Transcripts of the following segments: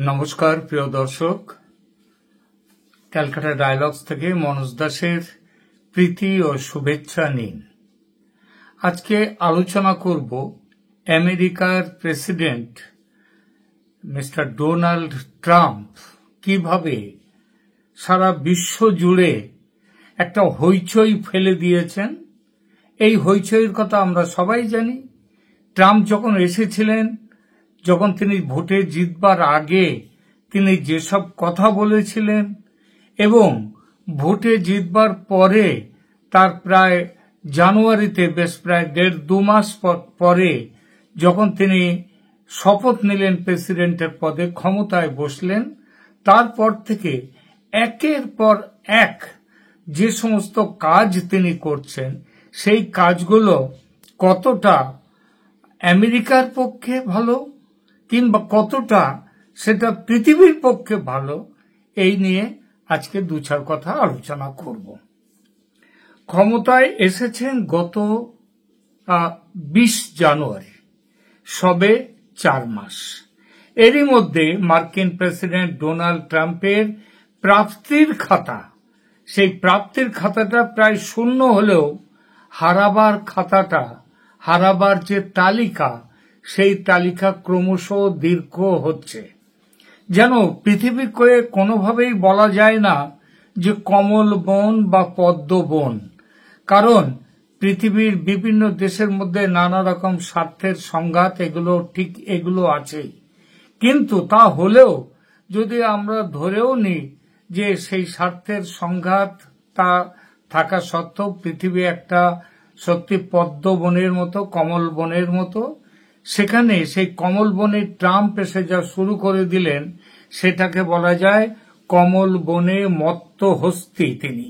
নমস্কার প্রিয় দর্শক, ক্যালকাটা ডায়ালগস থেকে মনোজ দাসের প্রীতি ও শুভেচ্ছা নিন। আজকে আলোচনা করব আমেরিকার প্রেসিডেন্ট মিস্টার ডোনাল্ড ট্রাম্প কিভাবে সারা বিশ্ব জুড়ে একটা হইচই ফেলে দিয়েছেন। এই হইচইয়ের কথা আমরা সবাই জানি। ট্রাম্প যখন এসেছিলেন, যখন তিনি ভোটে জিতবার আগে তিনি যেসব কথা বলেছিলেন এবং ভোটে জিতবার পরে তার প্রায় জানুয়ারিতে প্রায় 1.5-2 মাস পরে যখন তিনি শপথ নিলেন প্রেসিডেন্টের পদে, ক্ষমতায় বসলেন, তারপর থেকে একের পর এক যে সমস্ত কাজ তিনি করছেন সেই কাজগুলো কতটা আমেরিকার পক্ষে ভালো কিংবা কতটা সেটা পৃথিবীর পক্ষে ভালো, এই নিয়ে আজকে 2-4 কথা আলোচনা করব। ক্ষমতায় এসেছেন গত 20 জানুয়ারি, সবে 4 মাস। এরই মধ্যে মার্কিন প্রেসিডেন্ট ডোনাল্ড ট্রাম্পের প্রাপ্তির খাতা, সেই প্রাপ্তির খাতাটা প্রায় শূন্য হলেও হারাবার যে তালিকা, সেই তালিকা ক্রমশ দীর্ঘ হচ্ছে। যেন পৃথিবীকে কোনোভাবেই বলা যায় না যে কমল বন বা পদ্ম বন, কারণ পৃথিবীর বিভিন্ন দেশের মধ্যে নানা রকম স্বার্থের সংঘাত এগুলো আছেই। কিন্তু তা হলেও যদি আমরা ধরেও নিই যে সেই স্বার্থের সংঘাত তা থাকা সত্ত্বেও পৃথিবী একটা সত্যি পদ্ম বনের মতো, কমল বনের মতো, সেখানে সেই কমল বনে ট্রাম্প এসে যা শুরু করে দিলেন সেটাকে বলা যায় কমল বনে মত্ত হস্তি। তিনি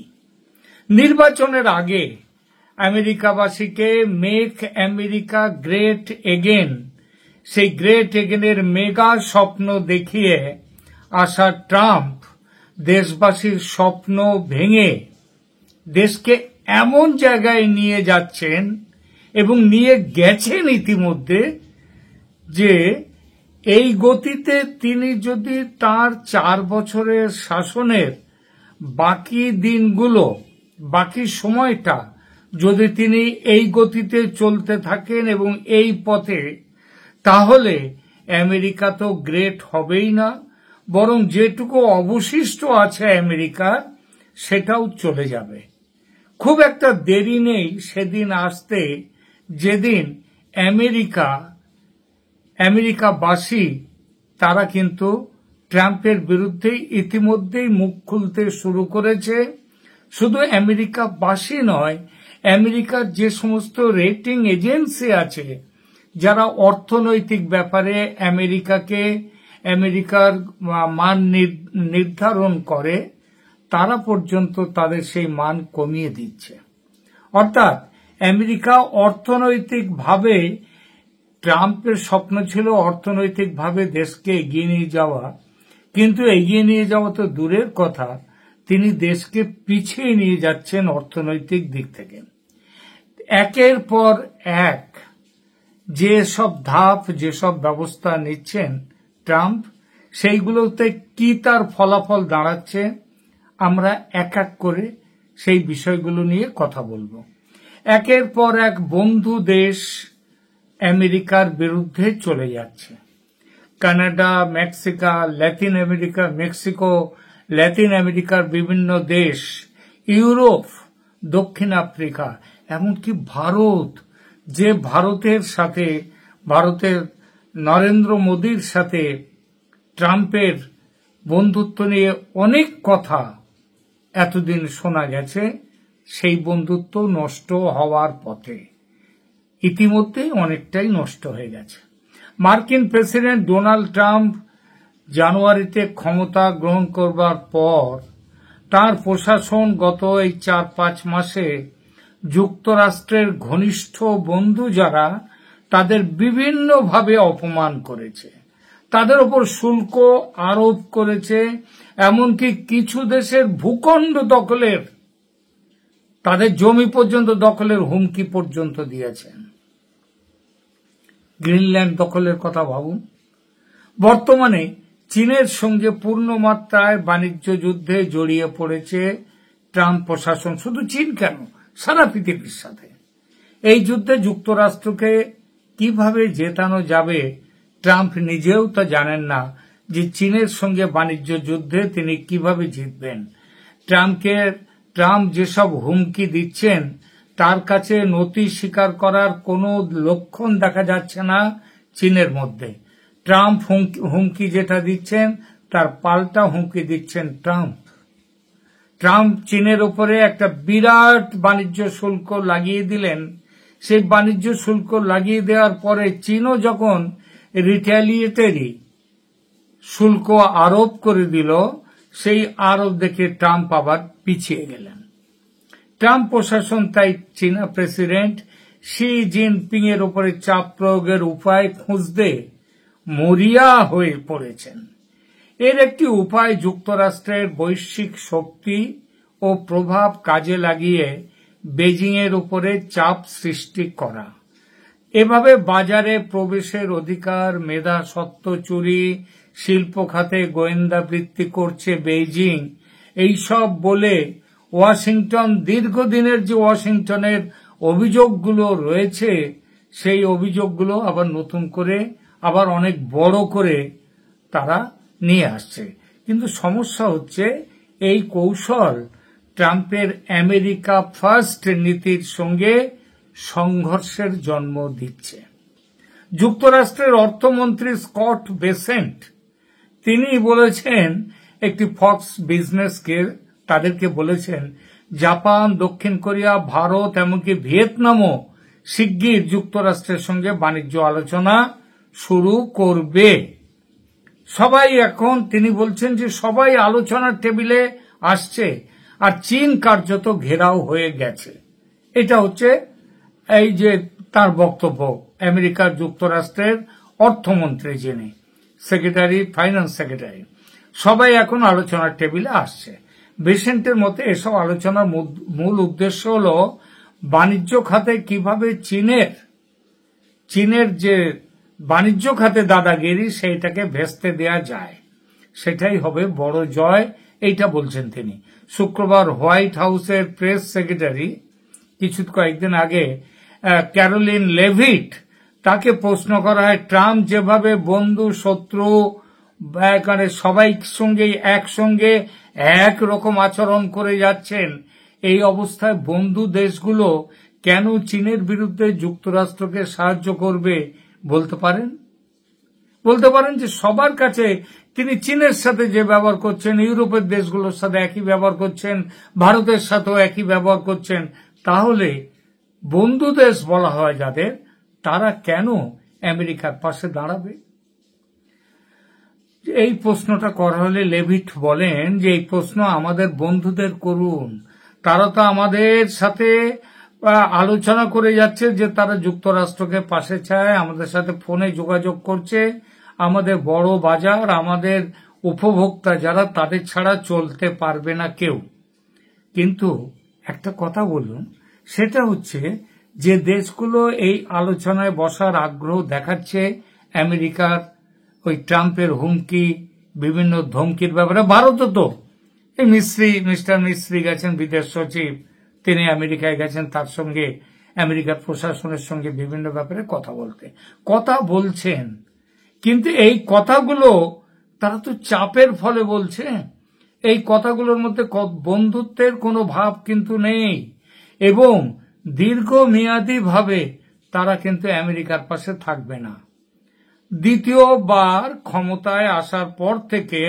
নির্বাচনের আগে আমেরিকাবাসীকে মেক আমেরিকা গ্রেট এগেন, সেই গ্রেট এগেনের মেগা স্বপ্ন দেখিয়ে আসা ট্রাম্প দেশবাসীর স্বপ্ন ভেঙে দেশকে এমন জায়গায় নিয়ে যাচ্ছেন এবং নিয়ে গেছেন ইতিমধ্যে যে এই গতিতে তিনি যদি তার 4 বছরের শাসনের বাকি সময়টা যদি তিনি এই গতিতে চলতে থাকেন এবং এই পথে, তাহলে আমেরিকা তো গ্রেট হবেই না, বরং যেটুকু অবশিষ্ট আছে আমেরিকার সেটাও চলে যাবে। খুব একটা দেরি নেই সেদিন আসতে যেদিন আমেরিকাবাসী তারা কিন্তু ট্রাম্পের বিরুদ্ধে ইতিমধ্যেই মুখ খুলতে শুরু করেছে। শুধু আমেরিকাবাসী নয়, আমেরিকার যে সমস্ত রেটিং এজেন্সি আছে যারা অর্থনৈতিক ব্যাপারে আমেরিকার মান নির্ধারণ করে, তারা পর্যন্ত তাদের সেই মান কমিয়ে দিচ্ছে। অর্থাৎ আমেরিকা অর্থনৈতিকভাবে, ট্রাম্পের স্বপ্ন ছিল অর্থনৈতিকভাবে দেশকে এগিয়ে নিয়ে যাওয়া, কিন্তু এগিয়ে নিয়ে যাওয়া তো দূরের কথা, তিনি দেশকে পিছিয়ে নিয়ে যাচ্ছেন অর্থনৈতিক দিক থেকে। একের পর এক যেসব ব্যবস্থা নিচ্ছেন ট্রাম্প, সেইগুলোতে কি তার ফলাফল দাঁড়াচ্ছে আমরা এক এক করে সেই বিষয়গুলো নিয়ে কথা বলবো। একের পর এক বন্ধু দেশ আমেরিকার বিরুদ্ধে চলে যাচ্ছে। কানাডা, মেক্সিকো, ল্যাটিন আমেরিকার বিভিন্ন দেশ, ইউরোপ, দক্ষিণ আফ্রিকা, এমনকি ভারত, যে ভারতের নরেন্দ্র মোদীর সাথে ট্রাম্পের বন্ধুত্ব নিয়ে অনেক কথা এতদিন শোনা গেছে, সেই বন্ধুত্ব নষ্ট হওয়ার পথে, ইতিমধ্যেই অনেকটাই নষ্ট হয়ে গেছে। মার্কিন প্রেসিডেন্ট ডোনাল্ড ট্রাম্প জানুয়ারিতে ক্ষমতা গ্রহণ করবার পর তার প্রশাসন গত এই 4-5 মাসে যুক্তরাষ্ট্রের ঘনিষ্ঠ বন্ধু যারা, তাদের বিভিন্নভাবে অপমান করেছে, তাদের উপর শুল্ক আরোপ করেছে, এমনকি কিছু দেশের ভূখণ্ড দখলের, তাদের জমি পর্যন্ত দখলের হুমকি পর্যন্ত দিয়েছেন। গ্রিনল্যান্ড দখলের কথা ভাবুন। বর্তমানে চীনের সঙ্গে পূর্ণ মাত্রায় বাণিজ্য যুদ্ধে জড়িয়ে পড়েছে ট্রাম্প প্রশাসন। শুধু চীন কেন, সারা পৃথিবীর সাথে এই যুদ্ধে যুক্তরাষ্ট্রকে কিভাবে জেতানো যাবে ট্রাম্প নিজেও তা জানেন না, যে চীনের সঙ্গে বাণিজ্য যুদ্ধে তিনি কিভাবে জিতবেন। ট্রাম্প যেসব হুমকি দিচ্ছেন তার কাছে নতি স্বীকার করার কোনো লক্ষণ দেখা যাচ্ছে না চীনের মধ্যে। ট্রাম্প হুমকি যেটা দিচ্ছেন তার পাল্টা হুমকি দিচ্ছেন ট্রাম্প চীনের উপরে একটা বিরাট বাণিজ্য শুল্ক লাগিয়ে দিলেন। সেই বাণিজ্য শুল্ক লাগিয়ে দেওয়ার পরে চীনও যখন রিটালিয়েটরি শুল্ক আরোপ করে দিল, সেই আরোপ দেখে ট্রাম্প আবার পিছিয়ে গেলেন। ট্রাম্প প্রশাসন তাই চীনা প্রেসিডেন্ট শি জিনপিং এর উপরে চাপ প্রয়োগের উপায় খুঁজতে মরিয়া হয়ে পড়েছেন। এর একটি উপায় যুক্তরাষ্ট্রের বৈশ্বিক শক্তি ও প্রভাব কাজে লাগিয়ে বেজিং এর উপরে চাপ সৃষ্টি করা। এভাবে বাজারে প্রবেশের অধিকার, মেধা সত্ত্ব চুরি, শিল্প খাতে গোয়েন্দা বৃত্তি করছে বেইজিং, এইসব বলে ওয়াশিংটন দীর্ঘদিনের যে ওয়াশিংটনের অভিযোগগুলো রয়েছে সেই অভিযোগগুলো আবার নতুন করে আবার অনেক বড় করে তারা নিয়ে আসছে। কিন্তু সমস্যা হচ্ছে এই কৌশল ট্রাম্পের আমেরিকা ফার্স্ট নীতির সঙ্গে সংঘর্ষের জন্ম দিচ্ছে। যুক্তরাষ্ট্রের অর্থমন্ত্রী স্কট বেসেন্ট তিনি বলেছেন, একটি ফক্স বিজনেসকে তাদেরকে বলেছেন, জাপান, দক্ষিণ কোরিয়া, ভারত এমনকি ভিয়েতনামও শিগগির যুক্তরাষ্ট্রের সঙ্গে বাণিজ্য আলোচনা শুরু করবে। সবাই এখন তিনি বলছেন যে সবাই আলোচনার টেবিলে আসছে, আর চীন কার্যত ঘেরাও হয়ে গেছে। এটা হচ্ছে এই যে তার বক্তব্য। আমেরিকার যুক্তরাষ্ট্রের অর্থমন্ত্রী যিনি ফাইন্যান্স সেক্রেটারি, সবাই এখন আলোচনার টেবিলে আসছে। বেসেন্টের মতে এসব আলোচনার মূল উদ্দেশ্য হল বাণিজ্য খাতে কিভাবে চীনের যে বাণিজ্য খাতে দাদাগিরি সেইটাকে ভেস্তে দেয়া যায়, সেটাই হবে বড় জয়, এইটা বলছেন তিনি। শুক্রবার হোয়াইট হাউসের প্রেস সেক্রেটারি কয়েকদিন আগে ক্যারোলিন লেভিট, তাকে প্রশ্ন করা হয়, ট্রাম্প যেভাবে বন্ধু শত্রু সবাই সঙ্গে একসঙ্গে একরকম আচরণ করে যাচ্ছেন, এই অবস্থায় বন্ধু দেশগুলো কেন চীনের বিরুদ্ধে যুক্তরাষ্ট্রকে সাহায্য করবে বলতে পারেন যে সবার কাছে তিনি চীনের সাথে যে ব্যবহার করছেন, ইউরোপের দেশগুলোর সাথে একই ব্যবহার করছেন, ভারতের সাথেও একই ব্যবহার করছেন, তাহলে বন্ধু দেশ বলা হয় যাদের, তারা কেন আমেরিকার পাশে দাঁড়াবে? এই প্রশ্নটা করা হলে লেভিট বলেন যে এই প্রশ্ন আমাদের বন্ধুদের করুন, তারা তো আমাদের সাথে আলোচনা করে যাচ্ছে যে তারা যুক্তরাষ্ট্রকে পাশে চায়, আমাদের সাথে ফোনে যোগাযোগ করছে, আমাদের বড় বাজার, আমাদের উপভোক্তা যারা, তাদের ছাড়া চলতে পারবে না কেউ। কিন্তু একটা কথা বলুন, সেটা হচ্ছে যে দেশগুলো এই আলোচনায় বসার আগ্রহ দেখাচ্ছে আমেরিকার ওই ট্রাম্পের হুমকি, বিভিন্ন ধমকির ব্যাপারে। ভারতও তো এই মিস্টার মিস্ত্রি গেছেন বিদেশ সচিব, তিনি আমেরিকায় গেছেন, তার সঙ্গে আমেরিকার প্রশাসনের সঙ্গে বিভিন্ন ব্যাপারে কথা বলছেন। কিন্তু এই কথাগুলো তারা তো চাপের ফলে বলছে। এই কথাগুলোর মধ্যে বন্ধুত্বের কোনো ভাব কিন্তু নেই, এবং দীর্ঘমেয়াদী ভাবে তারা কিন্তু আমেরিকার পাশে থাকবে না। দ্বিতীয়বার ক্ষমতায় আসার পর থেকে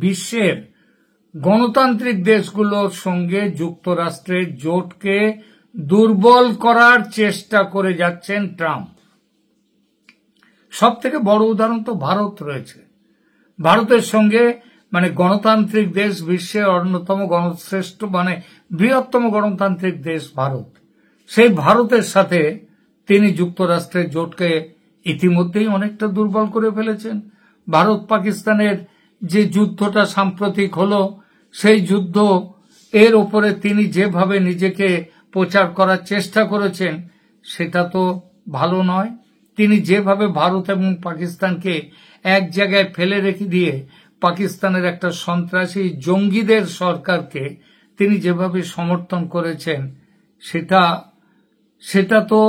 বিশ্বের গণতান্ত্রিক দেশগুলোর সঙ্গে যুক্তরাষ্ট্রের জোটকে দুর্বল করার চেষ্টা করে যাচ্ছেন ট্রাম্প। সব থেকে বড় উদাহরণ তো ভারত রয়েছে। ভারতের সঙ্গে গণতান্ত্রিক দেশ, বিশ্বের অন্যতম গণশ্রেষ্ঠ বৃহত্তম গণতান্ত্রিক দেশ ভারত, সেই ভারতের সাথে তিনি যুক্তরাষ্ট্রের জোটকে ইতিমধ্যেই অনেকটা দুর্বল করে ফেলেছেন। ভারত পাকিস্তানের যে যুদ্ধটা সাম্প্রতিক হলো, সেই যুদ্ধ এর উপরে তিনি যেভাবে নিজেকে প্রচার করার চেষ্টা করেছেন সেটা তো ভালো নয়। তিনি যেভাবে ভারত এবং পাকিস্তানকে এক জায়গায় ফেলে রেখে দিয়ে পাকিস্তানের একটা সন্ত্রাসী জঙ্গিদের সরকারকে তিনি যেভাবে সমর্থন করেছেন সেটা তো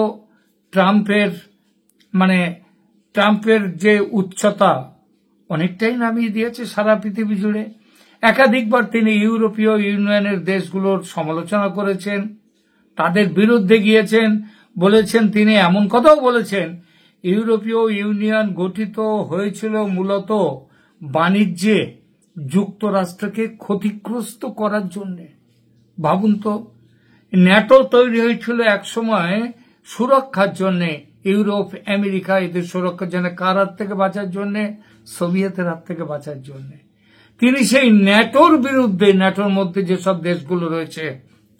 ট্রাম্পের যে উচ্চতা অনেকটাই নামিয়ে দিয়েছে সারা পৃথিবী জুড়ে। একাধিকবার তিনি ইউরোপীয় ইউনিয়নের দেশগুলোর সমালোচনা করেছেন, তাদের বিরুদ্ধে গিয়েছেন, বলেছেন, তিনি এমন কথাও বলেছেন ইউরোপীয় ইউনিয়ন গঠিত হয়েছিল মূলত বাণিজ্যে যুক্তরাষ্ট্রকে ক্ষতিগ্রস্ত করার জন্য। ভাবুন তো, ন্যাটো তৈরি হয়েছিল একসময় সুরক্ষার জন্য, ইউরোপ আমেরিকা এদের সুরক্ষার জন্য। কার হাত থেকে বাঁচার জন্য? সোভিয়েতের হাত থেকে বাঁচার জন্য। তিনি সেই ন্যাটোর বিরুদ্ধে, ন্যাটোর মধ্যে যেসব দেশগুলো রয়েছে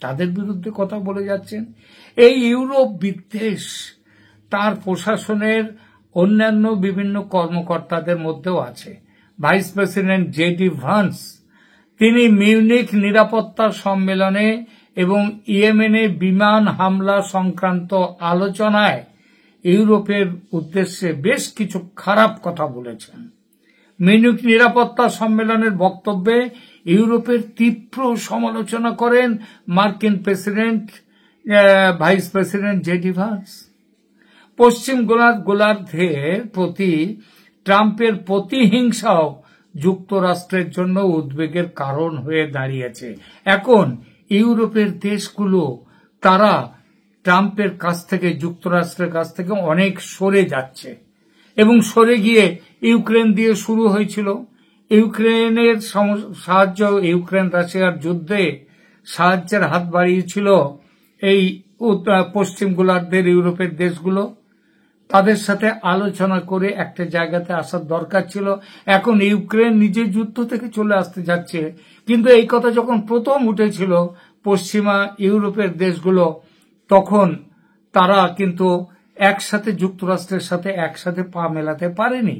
তাদের বিরুদ্ধে কথা বলে যাচ্ছেন। এই ইউরোপ বিদ্বেষ তার প্রশাসনের অন্যান্য বিভিন্ন কর্মকর্তাদের মধ্যেও আছে। ভাইস প্রেসিডেন্ট জেডি ভান্স, তিনি মিউনিখ নিরাপত্তা সম্মেলনে এবং ইয়েমেনে বিমান হামলা সংক্রান্ত আলোচনায় ইউরোপের উদ্দেশ্যে বেশ কিছু খারাপ কথা বলেছেন। মিউনিখ নিরাপত্তা সম্মেলনের বক্তব্যে ইউরোপের তীব্র সমালোচনা করেন মার্কিন president vice president JD Vance. পশ্চিম গোলার্ধের প্রতি ট্রাম্পের প্রতিহিংসাও যুক্তরাষ্ট্রের জন্য উদ্বেগের কারণ হয়ে দাঁড়িয়েছে। এখন ইউরোপের দেশগুলো তারা ট্রাম্পের কাছ থেকে, যুক্তরাষ্ট্রের কাছ থেকে অনেক সরে যাচ্ছে এবং সরে গিয়ে ইউক্রেন দিয়ে শুরু হয়েছিল। ইউক্রেনের সাহায্য, ইউক্রেন রাশিয়ার যুদ্ধে সাহায্যের হাত বাড়িয়েছিল এই পশ্চিম গোলার্ধের ইউরোপের দেশগুলো। তাদের সাথে আলোচনা করে একটা জায়গাতে আসার দরকার ছিল। এখন ইউক্রেন নিজে যুদ্ধ থেকে চলে আসতে যাচ্ছে, কিন্তু এই কথা যখন প্রথম উঠেছিল পশ্চিমা ইউরোপের দেশগুলো, তখন তারা কিন্তু একসাথে যুক্তরাষ্ট্রের সাথে একসাথে পা মেলাতে পারেনি।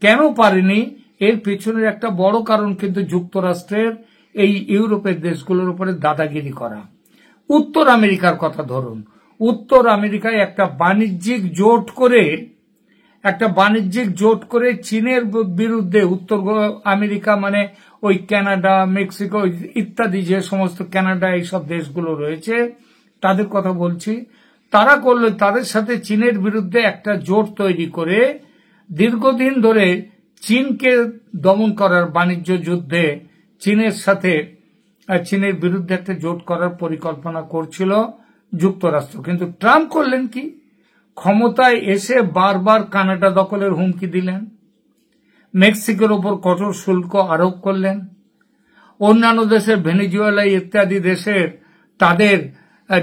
কেন পারেনি? এর পেছনের একটা বড় কারণ কিন্তু যুক্তরাষ্ট্রের এই ইউরোপের দেশগুলোর উপরে দাদাগিরি করা। উত্তর আমেরিকার কথা ধরুন, উত্তর আমেরিকায় একটা বাণিজ্যিক জোট করে চীনের বিরুদ্ধে, উত্তর আমেরিকা মানে ওই কানাডা, মেক্সিকো ইত্যাদি যে সমস্ত, কানাডা এইসব দেশগুলো রয়েছে তাদের কথা বলছি, তারা করলে তাদের সাথে চীনের বিরুদ্ধে একটা জোট তৈরি করে দীর্ঘদিন ধরে চীনকে দমন করার বাণিজ্য যুদ্ধে চীনের বিরুদ্ধে একটা জোট করার পরিকল্পনা করছিল যুক্তরাষ্ট্র। কিন্তু ট্রাম্প করলেন কি? ক্ষমতায় এসে বারবার কানাডা দখলের হুমকি দিলেন, মেক্সিকোর ওপর কঠোর শুল্ক আরোপ করলেন, অন্যান্য দেশের ভেনেজুয়েলা ইত্যাদি দেশের তাদের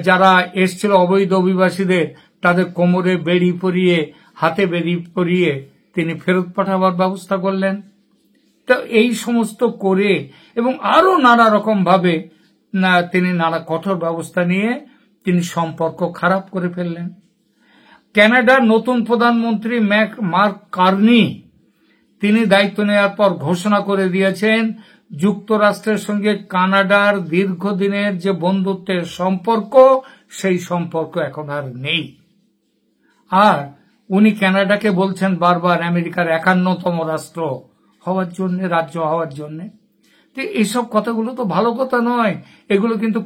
যারা এসছিল অবৈধ অভিবাসীদের তাদের কোমরে বেড়ি পরিয়ে, হাতে বেড়ি পরিয়ে তিনি ফেরত পাঠাবার ব্যবস্থা করলেন। তো এই সমস্ত করে এবং আরো নানা রকম ভাবে তিনি নানা কঠোর ব্যবস্থা নিয়ে তিনি সম্পর্ক খারাপ করে ফেললেন। কানাডার নতুন প্রধানমন্ত্রী মার্ক কার্নি, তিনি দায়িত্ব নেওয়ার পর ঘোষণা করে দিয়েছেন যুক্তরাষ্ট্রের সঙ্গে কানাডার দীর্ঘদিনের যে বন্ধুত্বের সম্পর্ক, সেই সম্পর্ক এখন আর নেই। আর উনি কানাডাকে বলছেন বারবার আমেরিকার 51তম রাষ্ট্র হওয়ার জন্য, রাজ্য হওয়ার জন্য। তো এইসব কথাগুলো তো ভালো কথা নয়, এগুলো কিন্তু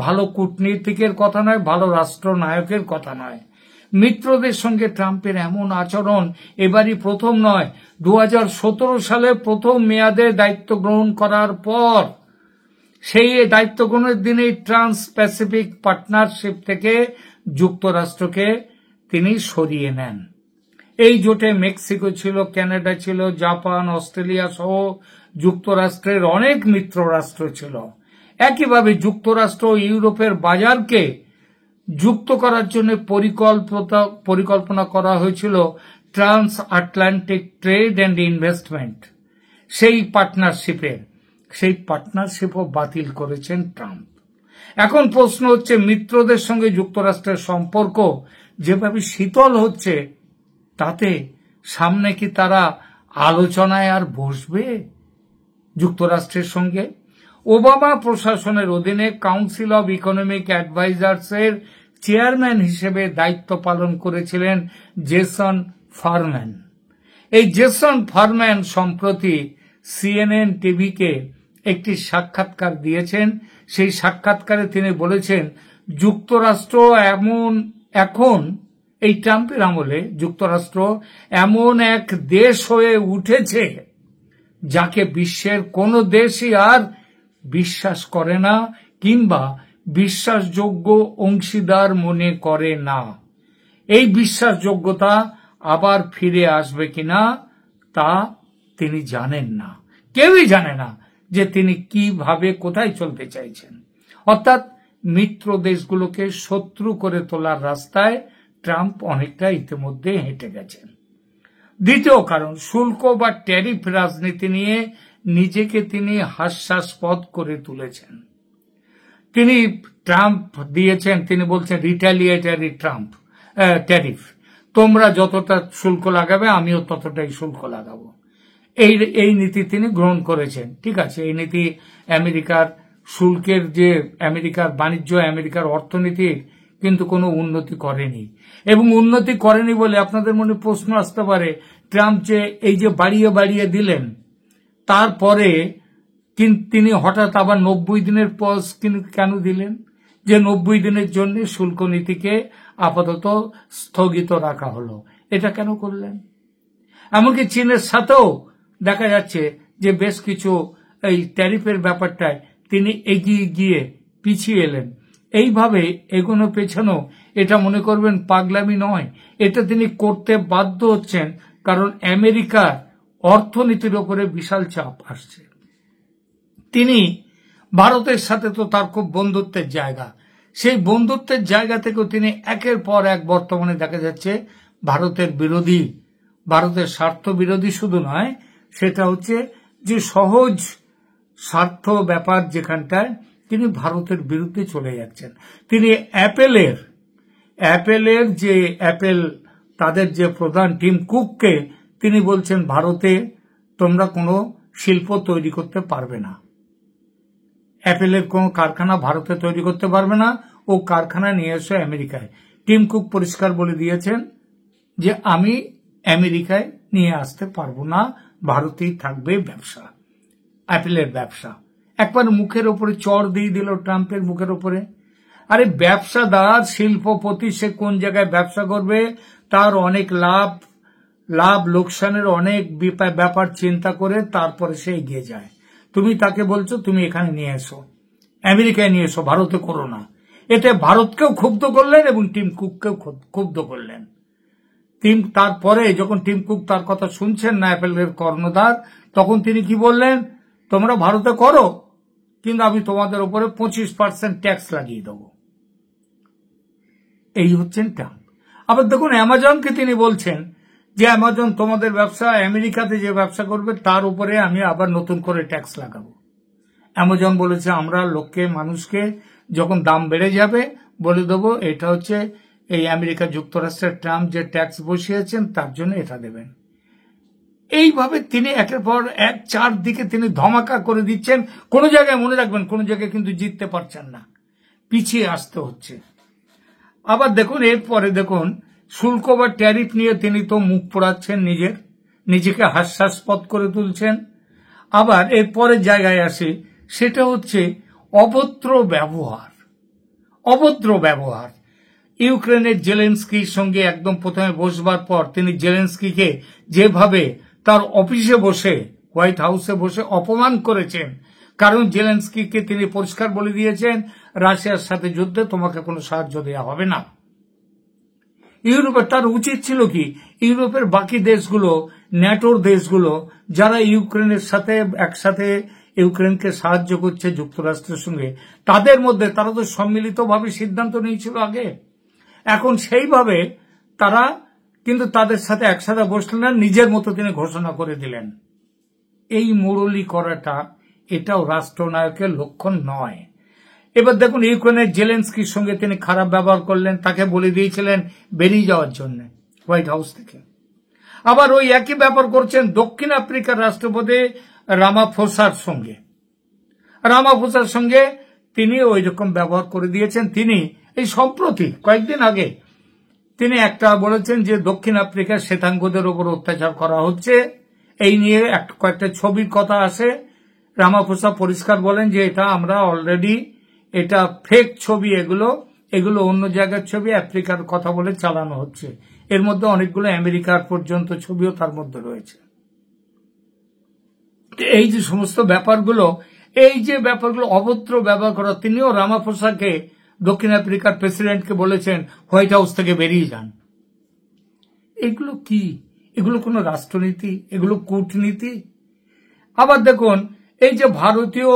ভালো কূটনীতিকের কথা নয়, ভালো রাষ্ট্রনায়কের কথা নয়। মিত্রদের সঙ্গে ট্রাম্পের এমন আচরণ এবারই প্রথম নয়। 2017 সালে প্রথম মেয়াদে দায়িত্ব গ্রহণ করার পর সেই দায়িত্ব গ্রহণের দিনেই ট্রান্স প্যাসিফিক পার্টনারশিপ থেকে যুক্তরাষ্ট্রকে তিনি সরিয়ে নেন। এই জোটে মেক্সিকো ছিল, কানাডা ছিল, জাপান, অস্ট্রেলিয়া সহ যুক্তরাষ্ট্রের অনেক মিত্র রাষ্ট্র ছিল। একইভাবে যুক্তরাষ্ট্র ইউরোপের বাজারকে যুক্ত করার জন্য পরিকল্পনা করা হয়েছিল trans Atlantic trade and investment, সেই পার্টনারশিপও বাতিল করেছেন ট্রাম্প। এখন প্রশ্ন হচ্ছে, মিত্রদের সঙ্গে যুক্তরাষ্ট্রের সম্পর্ক যেভাবে শীতল হচ্ছে, তাতে সামনে কি তারা আলোচনায় আর বসবে যুক্তরাষ্ট্রের সঙ্গে? ওবামা প্রশাসনের অধীনে কাউন্সিল অব ইকোনমিক অ্যাডভাইজার্স এর চেয়ারম্যান হিসেবে দায়িত্ব পালন করেছিলেন জেসন ফারম্যান। এই জেসন ফারম্যান সম্প্রতি CNN টিভিকে একটি সাক্ষাৎকার দিয়েছেন। সেই সাক্ষাৎকারে তিনি বলেছেন, যুক্তরাষ্ট্র এখন এই ট্রাম্পের আমলে যুক্তরাষ্ট্র এমন এক দেশ হয়ে উঠেছে যাকে বিশ্বের কোন দেশই আর বিশ্বাস করে না কিংবা বিশ্বাসযোগ্য অংশীদার মনে করে না। এই বিশ্বাসযোগ্যতা আবার ফিরে আসবে কিনা তা তিনি জানেন না, কেউই জানে না যে তিনি কিভাবে কোথায় চলতে চাইছেন। অর্থাৎ মিত্র দেশগুলোকে শত্রু করে তোলার রাস্তায় ট্রাম্প অনেকটা ইতিমধ্যে হেঁটে গেছেন। দ্বিতীয় কারণ, শুল্ক বা ট্যারিফ রাজনীতি নিয়ে নিজেকে তিনি হাস্যাস্পদ করে তুলেছেন। তিনি ট্রাম্প দিয়েছেন, তিনি বলছেন রিটালিয়েটারি ট্যারিফ, তোমরা যতটা শুল্ক লাগাবে আমিও ততটাই শুল্ক লাগাবো। এই নীতি তিনি গ্রহণ করেছেন। ঠিক আছে, এই নীতি আমেরিকার শুল্কের যে আমেরিকার বাণিজ্য, আমেরিকার অর্থনীতির কিন্তু কোনো উন্নতি করেনি। এবং উন্নতি করেনি বলে আপনাদের মনে প্রশ্ন আসতে পারে, ট্রাম্প যে এই যে বাড়িয়ে বাড়িয়ে দিলেন, তারপরে তিনি হঠাৎ আবার 90 দিনের পজ কেন দিলেন? যে 90 দিনের জন্য শুল্ক নীতিকে আপাতত স্থগিত রাখা হলো, এটা কেন করলেন? এমনকি চীনের সাথেও দেখা যাচ্ছে যে বেশ কিছু এই ট্যারিফের ব্যাপারটায় তিনি এগিয়ে গিয়ে পিছিয়ে এলেন। এইভাবে এগোনো পেছানো এটা মনে করবেন পাগলামি নয়, এটা তিনি করতে বাধ্য হচ্ছেন, কারণ আমেরিকার অর্থনীতির উপরে বিশাল চাপ আসছে। তিনি ভারতের সাথে তো তার খুব বন্ধুত্বের জায়গা, সেই বন্ধুত্বের জায়গা থেকেও তিনি একের পর এক বর্তমানে দেখা যাচ্ছে ভারতের বিরোধী, ভারতের স্বার্থ বিরোধী শুধু নয়, সেটা হচ্ছে যে সহজ স্বার্থ ব্যাপার যেখানটায় তিনি ভারতের বিরুদ্ধে চলে যাচ্ছেন। তিনি অ্যাপেলের যে তাদের যে প্রধান টিম কুককে তিনি বলছেন, ভারতে তোমরা কোনো শিল্প তৈরি করতে পারবে না, অ্যাপেলের কোনো কারখানা ভারতে তৈরি করতে পারবে না, ও কারখানা নিয়ে এসো আমেরিকায়। টিম কুক পরিষ্কার বলে দিয়েছেন যে আমি আমেরিকায় নিয়ে আসতে পারবো না, ভারতেই থাকবে ব্যবসা, অ্যাপেলের ব্যবসা। একবার মুখের ওপরে চড় দিয়ে দিল ট্রাম্পের মুখের ওপরে। আরে ব্যবসাদার, শিল্পপতি, সে কোন জায়গায় ব্যবসা করবে তার অনেক লাভ লোকসানের অনেক ব্যাপার চিন্তা করে তারপরে সে এগিয়ে যায়। তুমি তাকে বলছো তুমি এখানে নিয়ে এসো, আমেরিকায় নিয়ে এসো, ভারতে করো না। এতে ভারতকেও ক্ষুব্ধ করলেন এবং টিম কুককেও ক্ষুব্ধ করলেন। তারপরে যখন টিম কুক তার কথা শুনছেন না, অ্যাপেলের কর্ণধার, তখন তিনি কি বললেন, তোমরা ভারতে করো কিন্তু আমি তোমাদের উপরে 25% ট্যাক্স লাগিয়ে দেবো। এই হচ্ছেন ট্রাম্প। আবার দেখুন অ্যামাজনকে তিনি বলছেন যে অ্যামাজন তোমাদের ব্যবসা, আমেরিকাতে যে ব্যবসা করবে তার উপরে আমি আবার নতুন করে ট্যাক্স লাগাবো। অ্যামাজন বলেছে আমরা মানুষকে যখন দাম বেড়ে যাবে বলে দেবো এটা হচ্ছে এই আমেরিকা যুক্তরাষ্ট্রের ট্রাম্প যে ট্যাক্স বসিয়েছেন তার জন্য এটা দেবেন। এইভাবে তিনি একের পর এক চারদিকে তিনি ধমাকা করে দিচ্ছেন। কোন জায়গায় মনে রাখবেন, কোন জায়গায় কিন্তু জিততে পারছেন না, পিছিয়ে আসতে হচ্ছে। আবার দেখুন এরপরে দেখুন শুল্ক বা ট্যারিফ নিয়ে তিনি তো মুখ পোড়াচ্ছেন, নিজেকে হাস্যাস্পদ করে তুলছেন। আবার এরপরে জায়গায় আসে, সেটা হচ্ছে অভদ্র ব্যবহার। ইউক্রেনের জেলেনস্কির সঙ্গে একদম প্রথমে বসবার পর তিনি জেলেনস্কিকে যেভাবে তার অফিসে বসে, হোয়াইট হাউসে বসে অপমান করেছেন, কারণ জেলেনস্কিকে তিনি পরিষ্কার বলে দিয়েছেন রাশিয়ার সাথে যুদ্ধে তোমাকে কোনো সাহায্য দেওয়া হবে না। ইউরোপের তার উচিত ছিল কি, ইউরোপের বাকি দেশগুলো, ন্যাটোর দেশগুলো যারা ইউক্রেনের সাথে একসাথে ইউক্রেনকে সাহায্য করছে যুক্তরাষ্ট্রের সঙ্গে, তাদের মধ্যে তারা তো সম্মিলিতভাবে সিদ্ধান্ত নিয়েছিল আগে। এখন সেইভাবে তারা কিন্তু তাদের সাথে একসাথে বসলেন না, নিজের মতো তিনি ঘোষণা করে দিলেন। এই মুরলি করাটা এটাও রাষ্ট্রনায়কের লক্ষণ নয়। এবার দেখুন ইউক্রেনের জেলেনস্কির সঙ্গে তিনি খারাপ ব্যবহার করলেন, তাকে বলে দিয়েছিলেন বেরিয়ে যাওয়ার জন্য হোয়াইট হাউস থেকে। আবার ওই একই ব্যাপার করছেন দক্ষিণ আফ্রিকার রাষ্ট্রপতি রামাফোসার সঙ্গে তিনি ওই রকম ব্যবহার করে দিয়েছেন। তিনি এই সম্প্রতি কয়েকদিন আগে তিনি একটা বলেছেন যে দক্ষিণ আফ্রিকার শ্বেতাঙ্গদের উপর অত্যাচার করা হচ্ছে, এই নিয়ে কয়েকটা ছবির কথা আসে। রামাফোসা পরিষ্কার বলেন যে এটা আমরা অলরেডি, এটা ফেক ছবি, এগুলো অন্য জায়গার ছবি, আফ্রিকার কথা বলে চালানো হচ্ছে। এর মধ্যে অনেকগুলো আমেরিকার পর্যন্ত ছবিও তার মধ্যে রয়েছে। এই যে সমস্ত ব্যাপারগুলো, অভদ্র ব্যবহার করা, তিনিও রামাফোসাকে, দক্ষিণ আফ্রিকার প্রেসিডেন্টকে বলেছেন হোয়াইট হাউস থেকে বেরিয়ে যান। এগুলো কি? এগুলো কোনো রাষ্ট্রনীতি? এগুলো কূটনীতি? আবার দেখুন, এই যে ভারতীয়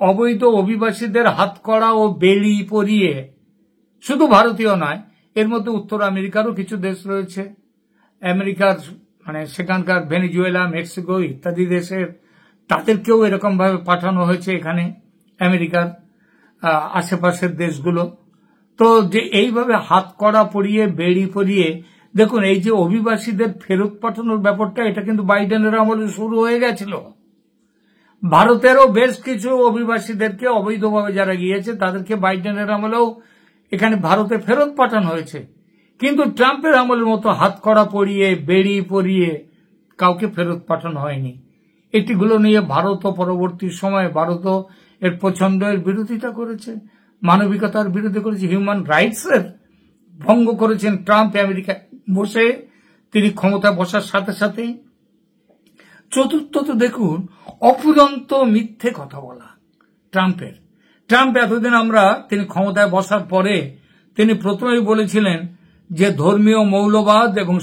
অবৈধ অভিবাসীদের হাতকড়া ও বেড়ি পরিয়ে, শুধু ভারতীয় নয়, এর মধ্যে উত্তর আমেরিকারও কিছু দেশ রয়েছে, আমেরিকার মানে সেখানকার ভেনেজুয়েলা, মেক্সিকো ইত্যাদি দেশের, তাদেরকেও এরকম ভাবে পাঠানো হয়েছে এখানে, আমেরিকার আশেপাশের দেশগুলো। তো যে এইভাবে হাতকড়া পরিয়ে বেড়ি পরিয়ে, দেখুন এই যে অভিবাসীদের ফেরত পাঠানোর ব্যাপারটা, এটা কিন্তু বাইডেনের আমলে শুরু হয়ে গেছিল। ভারতেরও বেশ কিছু অভিবাসীদেরকে, অবৈধভাবে যারা গিয়েছে তাদেরকে বাইডেনের আমলেও এখানে ভারতে ফেরত পাঠানো হয়েছে। কিন্তু ট্রাম্পের আমলের মতো হাতকড়া পরিয়ে বেড়ি পরিয়ে কাউকে ফেরত পাঠানো হয়নি। এটিগুলো নিয়ে ভারতও পরবর্তী সময়ে এর পছন্দের বিরোধিতা করেছে, মানবিকতার বিরোধী করেছে, হিউম্যান রাইটস এর ভঙ্গ করেছেন ট্রাম্প আমেরিকায় বসে, তিনি ক্ষমতা বসার সাথে সাথেই। চতুর্থত দেখুন, অফুরন্ত মিথ্যে কথা বলা ট্রাম্প এতদিন তিনি ক্ষমতায় বসার পরে তিনি প্রথমেই বলেছিলেন যে ধর্মীয় মৌলবাদ এবং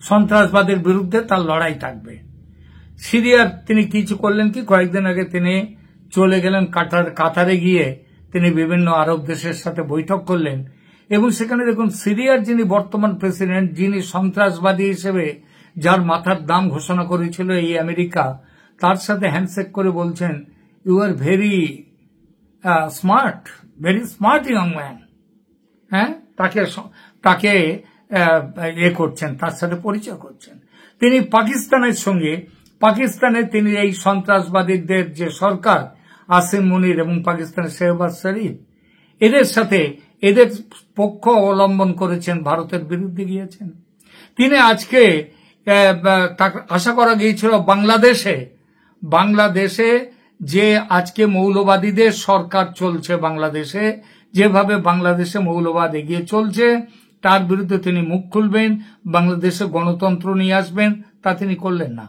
সন্ত্রাসবাদের বিরুদ্ধে তার লড়াই থাকবে। সিরিয়ার তিনি কিছু করলেন কি, কয়েকদিন আগে তিনি চলে গেলেন কাতারে গিয়ে তিনি বিভিন্ন আরব দেশের সাথে বৈঠক করলেন, এবং সেখানে দেখুন সিরিয়ার যিনি বর্তমান প্রেসিডেন্ট, যিনি সন্ত্রাসবাদী হিসেবে যার মাথার দাম ঘোষণা করেছিল এই আমেরিকা, তার সাথে হ্যান্ডশেক করে বলছেন, you are very smart young man. হ্যাঁ, তাকে করছেন, তার সাথে পরিচয় করছেন। তিনি পাকিস্তানে তিনি এই সন্ত্রাসবাদীদের যে সরকার, আসিম মুনির এবং পাকিস্তানের শেহবাজ শরীফ, এদের পক্ষ অবলম্বন করেছেন, ভারতের বিরুদ্ধে গিয়েছেন। তিনি আজকে আশা করা গিয়েছিল বাংলাদেশে যে আজকে মৌলবাদীদের সরকার চলছে, বাংলাদেশে যেভাবে বাংলাদেশে মৌলবাদ এগিয়ে চলছে তার বিরুদ্ধে তিনি মুখ খুলবেন, বাংলাদেশে গণতন্ত্র নিয়ে আসবেন, তা তিনি করলেন না।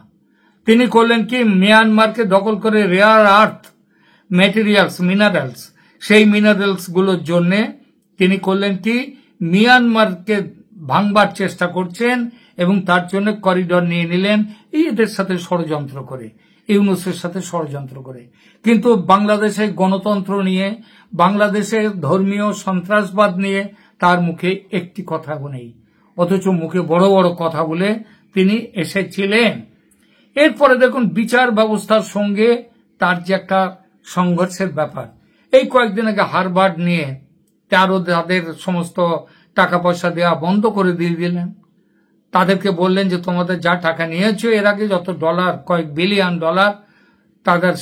তিনি করলেন কি, মিয়ানমারকে দখল করে রেয়ার আর্থ মিনারেলস, সেই মিনারেলস গুলোর জন্য তিনি করলেন কি, মিয়ানমারকে ভাঙবার চেষ্টা করছেন এবং তার জন্য করিডর নিয়ে নিলেন এদের সাথে ষড়যন্ত্র করে, ইউনূসের সাথে ষড়যন্ত্র করে। কিন্তু বাংলাদেশে গণতন্ত্র নিয়ে, বাংলাদেশে ধর্মীয় সন্ত্রাসবাদ নিয়ে তার মুখে একটি কথা নেই, অথচ মুখে বড় বড় কথা বলে তিনি এসেছিলেন। এরপরে দেখুন বিচার ব্যবস্থার সঙ্গে তার যে একটা সংঘর্ষের ব্যাপার, এই কয়েকদিন আগে হারবার্ড নিয়ে তাদের সমস্ত টাকা পয়সা দেওয়া বন্ধ করে দিয়ে দিলেন। তাদেরকে বললেন যে তোমাদের যা টাকা নিয়েছো এর আগে, যত ডলার, কয়েক বিলিয়ন ডলার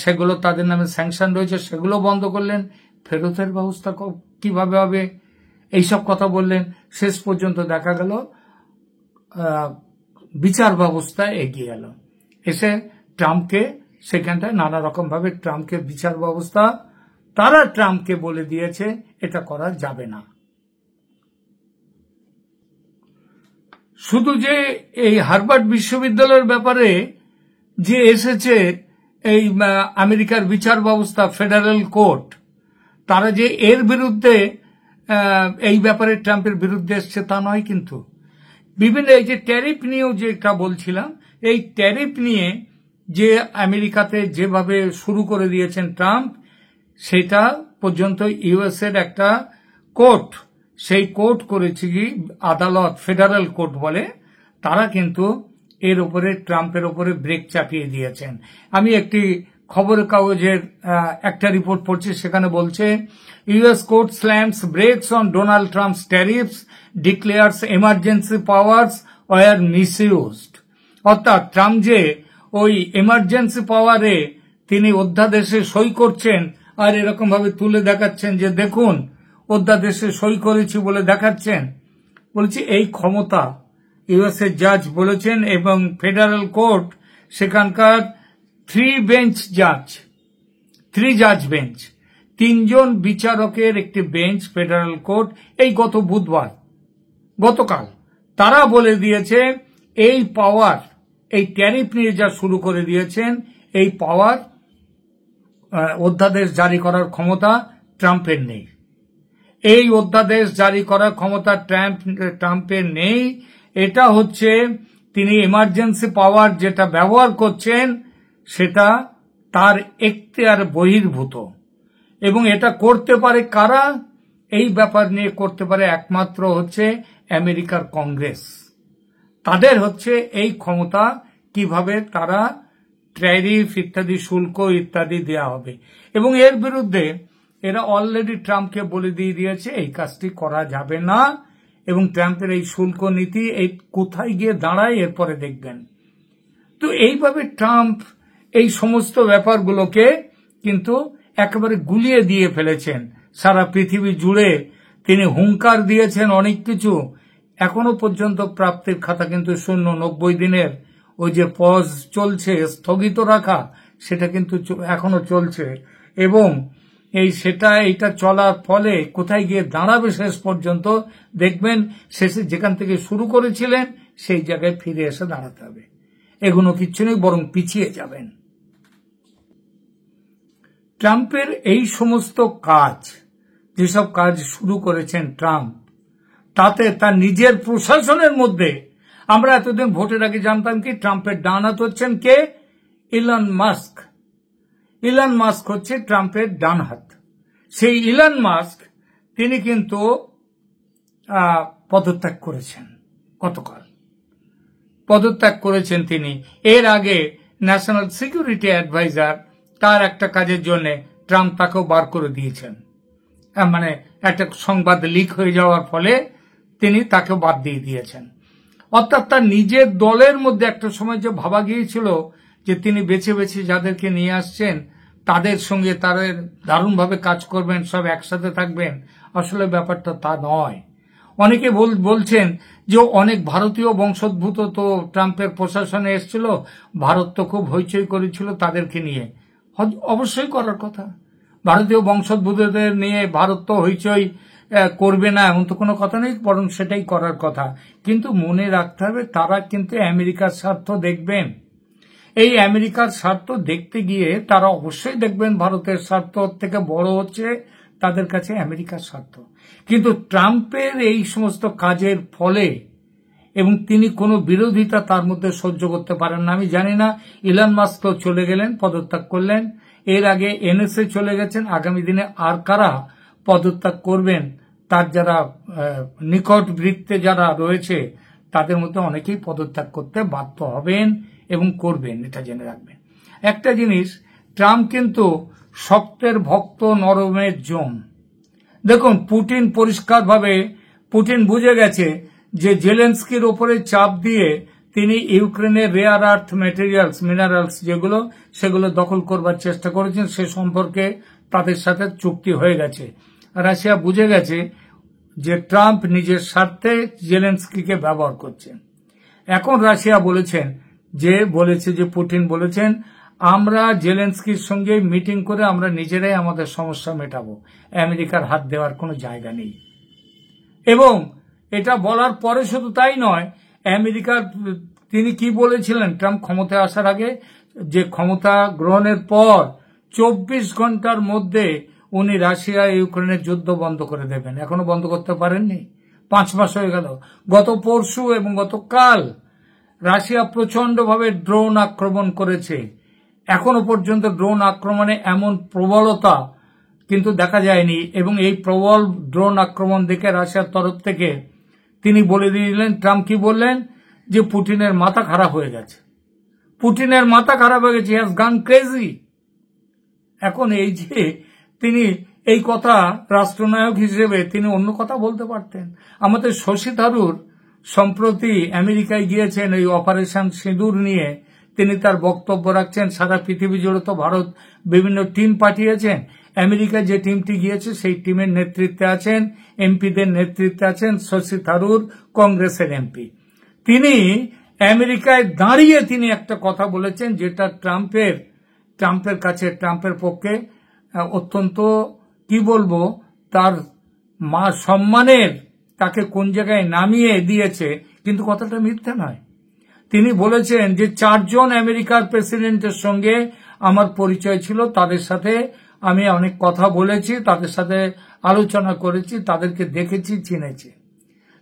সেগুলো তাদের নামে স্যাংশন রয়েছে, সেগুলো বন্ধ করলেন। ফেরতের ব্যবস্থা কিভাবে হবে, এইসব কথা বললেন। শেষ পর্যন্ত দেখা গেল বিচার ব্যবস্থা এগিয়ে গেল, এসে ট্রাম্পকে সেখানটায় নানা রকম ভাবে ট্রাম্পকে বিচার ব্যবস্থা, তারা ট্রাম্পকে বলে দিয়েছে এটা করা যাবে না। শুধু যে এই হার্ভার্ড বিশ্ববিদ্যালয়ের ব্যাপারে যে এসেছে এই আমেরিকার বিচার ব্যবস্থা, ফেডারেল কোর্ট, তারা যে এর বিরুদ্ধে এই ব্যাপারে ট্রাম্পের বিরুদ্ধে এসছে তা নয়, কিন্তু বিভিন্ন এই যে ট্যারিফ নিয়েও যেটা বলছিলাম, এই ট্যারিফ নিয়ে যে আমেরিকাতে যেভাবে শুরু করে দিয়েছেন ট্রাম্প, সেটা পর্যন্ত ইউএস এর একটা কোর্ট, সেই কোর্ট করেছে কি আদালত, ফেডারেল কোর্ট বলে, তারা কিন্তু এর উপরে ট্রাম্পের উপরে ব্রেক চাপিয়ে দিয়েছেন। আমি একটি খবরের কাগজের একটা রিপোর্ট পড়ছি, সেখানে বলছে US court slams brakes on Donald Trump's tariffs, declares emergency powers were misused. অর্থাৎ ট্রাম্প যে ওই এমার্জেন্সি পাওয়ারে তিনি অধ্যাদেশে সই করছেন আর এরকম ভাবে তুলে দেখাচ্ছেন যে দেখুন অধ্যাদেশে সই করেছি বলে দেখাচ্ছেন। বলছি এই ক্ষমতা ইউএসএ জাজ বলেছেন, এবং ফেডারেল কোর্ট সেখানকার 3 জাজ বেঞ্চ, 3 জন বিচারকের একটি বেঞ্চ ফেডারেল কোর্ট, এই গতকাল তারা বলে দিয়েছে এই পাওয়ার, এই ট্যারিফ নিয়ে যা শুরু করে দিয়েছেন, এই পাওয়ার অধ্যাদেশ জারি করার ক্ষমতা ট্রাম্পের নেই। এই অধ্যাদেশ জারি করার ক্ষমতা ট্রাম্পের নেই। এটা হচ্ছে তিনি এমার্জেন্সি পাওয়ার যেটা ব্যবহার করছেন সেটা তার এখতিয়ার বহির্ভূত, এবং এটা করতে পারে কারা? এই ব্যাপার নিয়ে করতে পারে একমাত্র হচ্ছে আমেরিকার কংগ্রেস। তাদের হচ্ছে এই ক্ষমতা, কিভাবে তারা ট্যারিফ ইত্যাদি শুল্ক ইত্যাদি দেয়া হবে। এবং এর বিরুদ্ধে এরা অলরেডি ট্রাম্পকে বলে দিয়ে দিয়েছে এই কাজটি করা যাবে না, এবং ট্রাম্পের এই শুল্ক নীতি এই কোথায় গিয়ে দাঁড়ায় এরপরে দেখবেন। তো এইভাবে ট্রাম্প এই সমস্ত ব্যাপারগুলোকে কিন্তু একেবারে গুলিয়ে দিয়ে ফেলেছেন। সারা পৃথিবী জুড়ে তিনি হুঙ্কার দিয়েছেন অনেক কিছু, এখনো পর্যন্ত প্রাপ্তির খাতা কিন্তু শূন্য। 90 দিনের ওই যে পজ চলছে, স্থগিত রাখা, সেটা কিন্তু এখনো চলছে, এবং এইটা চলার ফলে কোথায় গিয়ে দাঁড়াবে শেষ পর্যন্ত দেখবেন। শেষে যেখান থেকে শুরু করেছিলেন সেই জায়গায় ফিরে এসে দাঁড়াতে হবে। এগুলো কিচ্ছু নেই, বরং পিছিয়ে যাবেন। ট্রাম্পের এই সমস্ত কাজ, যেসব কাজ শুরু করেছেন ট্রাম্প, তাতে তার নিজের প্রশাসনের মধ্যে, আমরা এতদিন ভোটের আগে জানতাম কি ট্রাম্পের ডান হাত হচ্ছেন কে? Elon Musk. ইলন মাস্ক হচ্ছে ট্রাম্পের ডান হাত। সেই ইলন মাস্ক তিনি কিন্তু পদত্যাগ করেছেন, গতকাল পদত্যাগ করেছেন তিনি। এর আগে ন্যাশনাল সিকিউরিটি অ্যাডভাইজার, তার একটা কাজের জন্য ট্রাম্প তাকেও বার করে দিয়েছেন। মানে একটা সংবাদ লিক হয়ে যাওয়ার ফলে তিনি তাকেও বাদ দিয়ে দিয়েছেন। অর্থাৎ তার নিজের দলের মধ্যে একটা সময় যে ভাবা গিয়েছিল যে তিনি বেছে বেছে যাদেরকে নিয়ে আসছেন তাদের সঙ্গে তাদের দারুণভাবে কাজ করবেন, সব একসাথে থাকবেন, আসলে ব্যাপারটা তা নয়। অনেকে বলছেন যে অনেক ভারতীয় বংশোদ্ভূত তো ট্রাম্পের প্রশাসনে এসেছিল, ভারত তো খুব হইচই করেছিল তাদেরকে নিয়ে। অবশ্যই করার কথা, ভারতীয় বংশোদ্ভূতদের নিয়ে ভারত তো হইচই করবে না এমন তো কোনো কথা নেই, বরং সেটাই করার কথা। কিন্তু মনে রাখতে হবে তারা কিন্তু আমেরিকার স্বার্থ দেখবেন। এই আমেরিকার স্বার্থ দেখতে গিয়ে তারা অবশ্যই দেখবেন ভারতের স্বার্থ থেকে বড় হচ্ছে তাদের কাছে আমেরিকার স্বার্থ। কিন্তু ট্রাম্পের এই সমস্ত কাজের ফলে, এবং তিনি কোনো বিরোধিতা তার মধ্যে সহ্য করতে পারেন না। আমি জানি না, ইলন মাস্ক তো চলে গেলেন, পদত্যাগ করলেন, এর আগে এনএসএ চলে গেছেন, আগামী দিনে আর কারা পদত্যাগ করবেন, তার যারা নিকট বৃত্তে যারা রয়েছে তাদের মধ্যে অনেকেই পদত্যাগ করতে বাধ্য হবেন এবং করবেন, এটা জেনে রাখবেন। একটা জিনিস, ট্রাম্প কিন্তু শক্তের ভক্ত নরমের জন। দেখুন, পুতিন বুঝে গেছে যে জেলেনস্কির ওপরে চাপ দিয়ে তিনি ইউক্রেনের রেয়ার আর্থ মিনারেলস সেগুলো দখল করবার চেষ্টা করেছেন। সে সম্পর্কে তাদের সাথে চুক্তি হয়ে গেছে। রাশিয়া বুঝে গেছে যে ট্রাম্প নিজের স্বার্থে জেলেনস্কিকে ব্যবহার করছেন। এখন রাশিয়া বলেছে যে পুতিন বলেছেন, আমরা জেলেনস্কির সঙ্গে মিটিং করে আমরা নিজেরাই আমাদের সমস্যা মেটাবো, আমেরিকার হাত দেওয়ার কোনো জায়গা নেই। এবং এটা বলার পরে শুধু তাই নয়, তিনি কি বলেছিলেন ট্রাম্প ক্ষমতায় আসার আগে, যে ক্ষমতা গ্রহণের পর 24 ঘন্টার মধ্যে উনি রাশিয়া ইউক্রেনের যুদ্ধ বন্ধ করে দেবেন। এখনো বন্ধ করতে পারেননি, 5 মাস হয়ে গেল। গত পরশু এবং গতকাল রাশিয়া প্রচন্ডভাবে ড্রোন আক্রমণ করেছে। এখনো পর্যন্ত ড্রোন আক্রমণে এমন প্রবলতা কিন্তু দেখা যায়নি, এবং এই প্রবল ড্রোন আক্রমণ দেখে রাশিয়ার তরফ থেকে তিনি বলে দিলেন, ট্রাম্প কি বললেন, যে পুতিনের মাথা খারাপ হয়ে গেছে, পুতিনের মাথা খারাপ হয়ে গেছে, হ্যাজ গান ক্রেজি। এখন এই যে তিনি এই কথা রাষ্ট্রনায়ক হিসেবে তিনি অন্য কথা বলতে পারতেন। আমাদের শশী থারুর সম্প্রতি আমেরিকায় গিয়েছেন এই অপারেশন সিঁদুর নিয়ে, তিনি তার বক্তব্য রাখছেন। সারা পৃথিবী জুড়ে তো ভারত বিভিন্ন টিম পাঠিয়েছেন, আমেরিকায় যে টিমটি গিয়েছে সেই টিমের নেতৃত্বে আছেন, এমপিদের নেতৃত্বে আছেন শশী থারুর, কংগ্রেসের এমপি। তিনি আমেরিকায় দাঁড়িয়ে তিনি একটা কথা বলেছেন যেটা ট্রাম্পের পক্ষে অত্যন্ত কি বলবো, তার সম্মানের তাকে কোন জায়গায় নামিয়ে দিয়েছে, কিন্তু কথাটা মিথ্যে নয়। তিনি বলেছেন যে 4 জন আমেরিকার প্রেসিডেন্টের সঙ্গে আমার পরিচয় ছিল, তাদের সাথে আমি অনেক কথা বলেছি, তাদের সাথে আলোচনা করেছি, তাদেরকে দেখেছি, চিনেছি।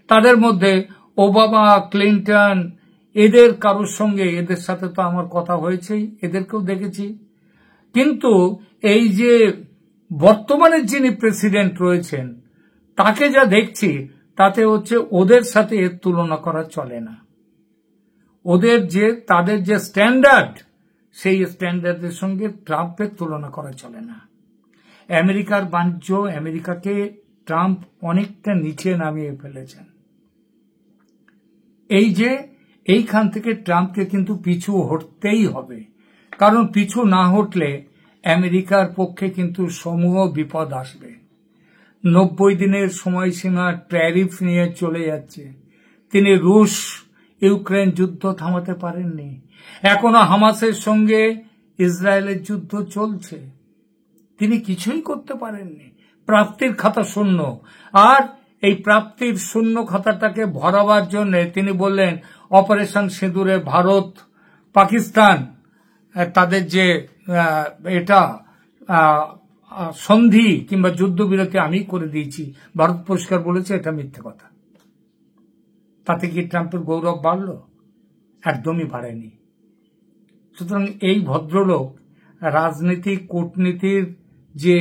তাদের মধ্যে ওবামা, ক্লিন্টন, এদের কারোর সঙ্গে, এদের সাথে তো আমার কথা হয়েছেই, এদেরকেও দেখেছি। কিন্তু এই যে বর্তমানে যিনি প্রেসিডেন্ট রয়েছেন তাকে যা দেখছি তাতে হচ্ছে ওদের সাথে এর তুলনা করা চলে না। তাদের যে স্ট্যান্ডার্ড, সেই স্ট্যান্ডার্ডের সঙ্গে ট্রাম্পের তুলনা করা চলে না। আমেরিকার বাণিজ্য, আমেরিকাকে ট্রাম্প অনেকটা নিচে নামিয়ে ফেলেছেন। এইখান থেকে ট্রাম্পকে কিন্তু পিছু হটতেই হবে, কারণ পিছু না হটলে আমেরিকার পক্ষে কিন্তু সমূহ বিপদ আসবে। 90 দিনের সময়সীমা ট্যারিফ নিয়ে চলে যাচ্ছে। তিনি রুশ ইউক্রেন যুদ্ধ থামাতে পারেননি, এখনো হামাসের সঙ্গে ইসরায়েলের যুদ্ধ চলছে, তিনি কিছুই করতে পারেননি। প্রাপ্তির খাতা শূন্য, আর এই প্রাপ্তির শূন্য খাতাটাকে ভরাবার জন্য তিনি বললেন অপারেশন সিঁদুরে ভারত পাকিস্তান তাদের যে সন্ধি কিংবা যুদ্ধবিরতি আমি করে দিয়েছি, ভারত পরিষ্কার বলেছে এটা মিথ্যে কথা। তাতে কি ট্রাম্পের গৌরব বাড়ল? একদমই বাড়েনি। সুতরাং এই ভদ্রলোক রাজনীতি, কূটনীতির যে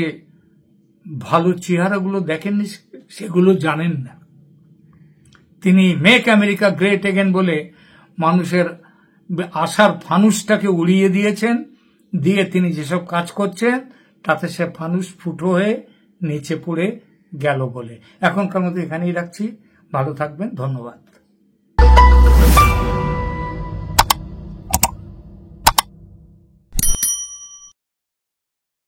ভালো চেহারাগুলো দেখেননি, সেগুলো জানেন না। তিনি মেক আমেরিকা গ্রেট এগেন বলে মানুষের আশার ফানুসটাকে উড়িয়ে দিয়েছেন, দিয়ে তিনি যেসব কাজ করছেন তাতে সে ফানুস ফুটো হয়ে নিচে পড়ে গেল বলে। এখনকার মতো এখানেই রাখছি। ভালো থাকবেন, ধন্যবাদ।